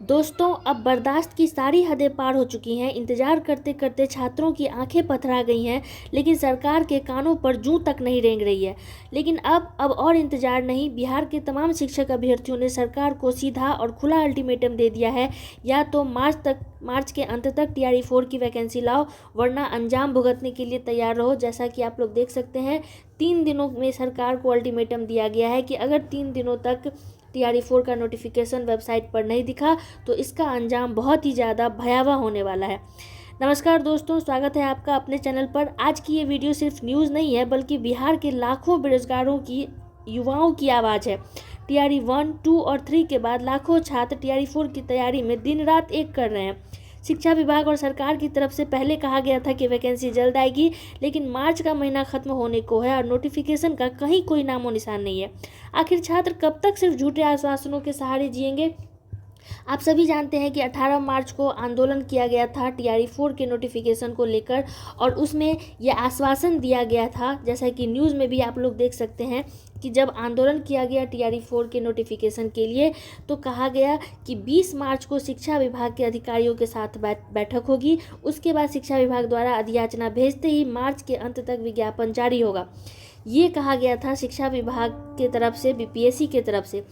दोस्तों, अब बर्दाश्त की सारी हदें पार हो चुकी हैं। इंतजार करते करते छात्रों की आंखें पथरा गई हैं, लेकिन सरकार के कानों पर जूं तक नहीं रेंग रही है। लेकिन अब और इंतजार नहीं। बिहार के तमाम शिक्षक अभ्यर्थियों ने सरकार को सीधा और खुला अल्टीमेटम दे दिया है, या तो मार्च के अंत तक टीआरई 4 की वैकेंसी लाओ, वरना अंजाम भुगतने के लिए तैयार रहो। जैसा कि आप लोग देख सकते हैं, 3 दिनों में सरकार को अल्टीमेटम दिया गया है कि अगर 3 दिनों तक टीआरई 4 का नोटिफिकेशन वेबसाइट पर नहीं दिखा तो इसका अंजाम बहुत ही ज़्यादा भयावह होने वाला है। नमस्कार दोस्तों, स्वागत है आपका अपने चैनल पर। आज की ये वीडियो सिर्फ न्यूज़ नहीं है, बल्कि बिहार के लाखों बेरोजगारों की, युवाओं की आवाज़ है। टीआरई 1, 2 और 3 के बाद लाखों छात्र टीआरई 4 की तैयारी में दिन रात एक कर रहे हैं। शिक्षा विभाग और सरकार की तरफ से पहले कहा गया था कि वैकेंसी जल्द आएगी, लेकिन मार्च का महीना खत्म होने को है और नोटिफिकेशन का कहीं कोई नामो निशान नहीं है। आखिर छात्र कब तक सिर्फ झूठे आश्वासनों के सहारे जिएंगे? आप सभी जानते हैं कि 18 मार्च को आंदोलन किया गया था टीआरई 4 के नोटिफिकेशन को लेकर, और उसमें यह आश्वासन दिया गया था, जैसा कि न्यूज़ में भी आप लोग देख सकते हैं, कि जब आंदोलन किया गया टीआरई 4 के नोटिफिकेशन के लिए तो कहा गया कि 20 मार्च को शिक्षा विभाग के अधिकारियों के साथ बैठक होगी। उसके बाद शिक्षा विभाग द्वारा अधियाचना भेजते ही मार्च के अंत तक विज्ञापन जारी होगा। ये कहा गया था शिक्षा विभाग के तरफ से, बीपीएससी के तरफ से।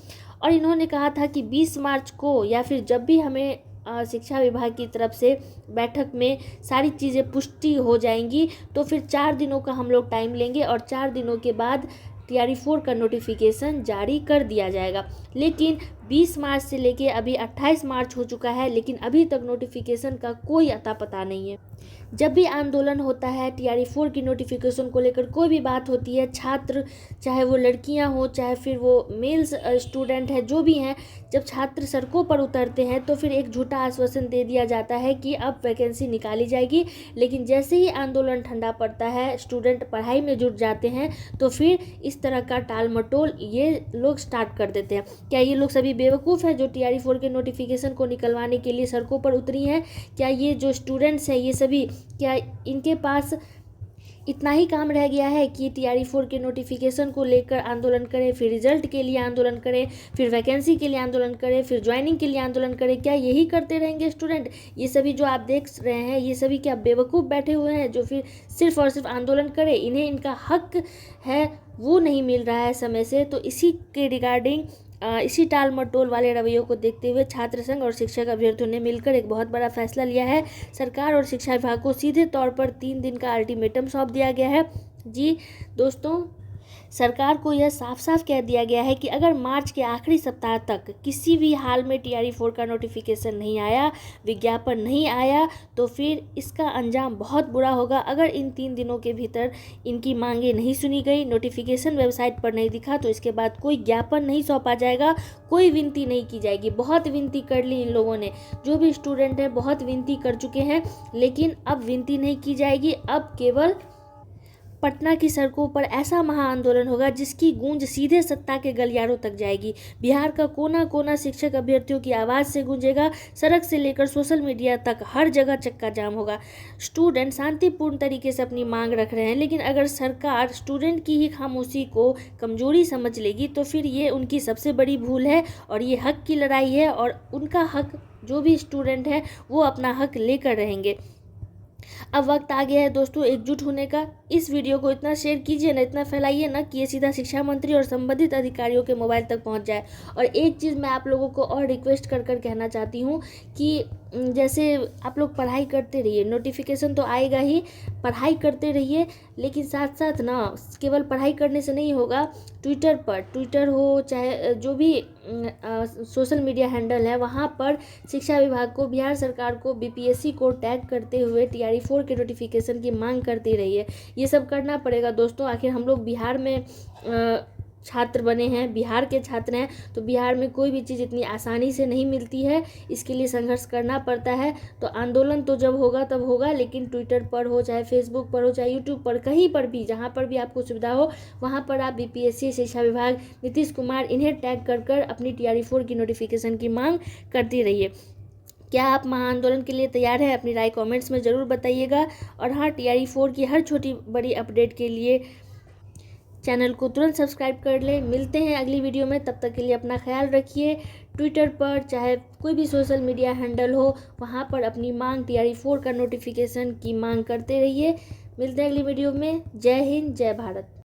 और इन्होंने कहा था कि 20 मार्च को या फिर जब भी हमें शिक्षा विभाग की तरफ से बैठक में सारी चीज़ें पुष्टि हो जाएंगी तो फिर 4 दिनों का हम लोग टाइम लेंगे और 4 दिनों के बाद टीआरई 4 का नोटिफिकेशन जारी कर दिया जाएगा। लेकिन 20 मार्च से लेके अभी 28 मार्च हो चुका है, लेकिन अभी तक नोटिफिकेशन का कोई अता पता नहीं है। जब भी आंदोलन होता है टीआरई 4 की नोटिफिकेशन को लेकर, कोई भी बात होती है, छात्र चाहे वो लड़कियां हो चाहे फिर वो मेल्स स्टूडेंट है, जो भी हैं, जब छात्र सड़कों पर उतरते हैं तो फिर एक झूठा आश्वासन दे दिया जाता है कि अब वैकेंसी निकाली जाएगी। लेकिन जैसे ही आंदोलन ठंडा पड़ता है, स्टूडेंट पढ़ाई में जुट जाते हैं, तो फिर इस तरह का टाल मटोल ये लोग स्टार्ट कर देते हैं। क्या ये लोग सभी बेवकूफ़ हैं जो टीआरई 4 के नोटिफिकेशन को निकलवाने के लिए सड़कों पर उतरी हैं? क्या ये जो स्टूडेंट्स हैं, ये सभी, क्या इनके पास इतना ही काम रह गया है कि टीआरई 4 के नोटिफिकेशन को लेकर आंदोलन करें, फिर रिजल्ट के लिए आंदोलन करें, फिर वैकेंसी के लिए आंदोलन करें, फिर ज्वाइनिंग के लिए आंदोलन करें? क्या यही करते रहेंगे स्टूडेंट? ये सभी जो आप देख रहे हैं, ये सभी क्या बेवकूफ़ बैठे हुए हैं जो फिर सिर्फ और सिर्फ आंदोलन करें? इन्हें इनका हक है वो नहीं मिल रहा है समय से। तो इसी के रिगार्डिंग, इसी टाल मटोल वाले रवैयों को देखते हुए छात्र संघ और शिक्षक अभ्यर्थियों ने मिलकर एक बहुत बड़ा फैसला लिया है। सरकार और शिक्षा विभाग को सीधे तौर पर 3 दिन का अल्टीमेटम सौंप दिया गया है। जी दोस्तों, सरकार को यह साफ साफ कह दिया गया है कि अगर मार्च के आखिरी सप्ताह तक किसी भी हाल में टीआरई 4 का नोटिफिकेशन नहीं आया, विज्ञापन नहीं आया, तो फिर इसका अंजाम बहुत बुरा होगा। अगर इन 3 दिनों के भीतर इनकी मांगे नहीं सुनी गई, नोटिफिकेशन वेबसाइट पर नहीं दिखा, तो इसके बाद कोई ज्ञापन नहीं सौंपा जाएगा, कोई विनती नहीं की जाएगी। बहुत विनती कर ली इन लोगों ने, जो भी स्टूडेंट हैं बहुत विनती कर चुके हैं, लेकिन अब विनती नहीं की जाएगी। अब केवल पटना की सड़कों पर ऐसा महाआंदोलन होगा जिसकी गूंज सीधे सत्ता के गलियारों तक जाएगी। बिहार का कोना कोना शिक्षक अभ्यर्थियों की आवाज़ से गूंजेगा। सड़क से लेकर सोशल मीडिया तक हर जगह चक्का जाम होगा। स्टूडेंट शांतिपूर्ण तरीके से अपनी मांग रख रहे हैं, लेकिन अगर सरकार स्टूडेंट की ही खामोशी को कमजोरी समझ लेगी तो फिर ये उनकी सबसे बड़ी भूल है, और ये हक की लड़ाई है, और उनका हक, जो भी स्टूडेंट है वो अपना हक लेकर रहेंगे। अब वक्त आ गया है दोस्तों एकजुट होने का। इस वीडियो को इतना शेयर कीजिए ना, इतना फैलाइए ना, कि ये सीधा शिक्षा मंत्री और संबंधित अधिकारियों के मोबाइल तक पहुंच जाए। और एक चीज़ मैं आप लोगों को और रिक्वेस्ट कर कहना चाहती हूँ कि जैसे आप लोग पढ़ाई करते रहिए, नोटिफिकेशन तो आएगा ही, पढ़ाई करते रहिए, लेकिन साथ साथ ना केवल पढ़ाई करने से नहीं होगा। ट्विटर हो चाहे जो भी सोशल मीडिया हैंडल है, वहाँ पर शिक्षा विभाग को, बिहार सरकार को, बीपीएससी को टैग करते हुए टीआरई 4 के नोटिफिकेशन की मांग करती रहिए। ये सब करना पड़ेगा दोस्तों। आखिर हम लोग बिहार में छात्र बने हैं, बिहार के छात्र हैं, तो बिहार में कोई भी चीज़ इतनी आसानी से नहीं मिलती है, इसके लिए संघर्ष करना पड़ता है। तो आंदोलन तो जब होगा तब होगा, लेकिन ट्विटर पर हो चाहे फेसबुक पर हो चाहे यूट्यूब पर, कहीं पर भी, जहाँ पर भी आपको सुविधा हो, वहाँ पर आप बीपीएससी, शिक्षा विभाग, नीतीश कुमार, इन्हें टैग कर अपनी टीआरई 4 की नोटिफिकेशन की मांग करती रहिए। क्या आप महाआंदोलन के लिए तैयार हैं? अपनी राय कमेंट्स में ज़रूर बताइएगा। और हाँ, टीआरई 4 की हर छोटी बड़ी अपडेट के लिए चैनल को तुरंत सब्सक्राइब कर लें। मिलते हैं अगली वीडियो में, तब तक के लिए अपना ख्याल रखिए। ट्विटर पर चाहे कोई भी सोशल मीडिया हैंडल हो, वहाँ पर अपनी मांग TRE4 का नोटिफिकेशन की मांग करते रहिए। मिलते हैं अगली वीडियो में। जय हिंद, जय भारत।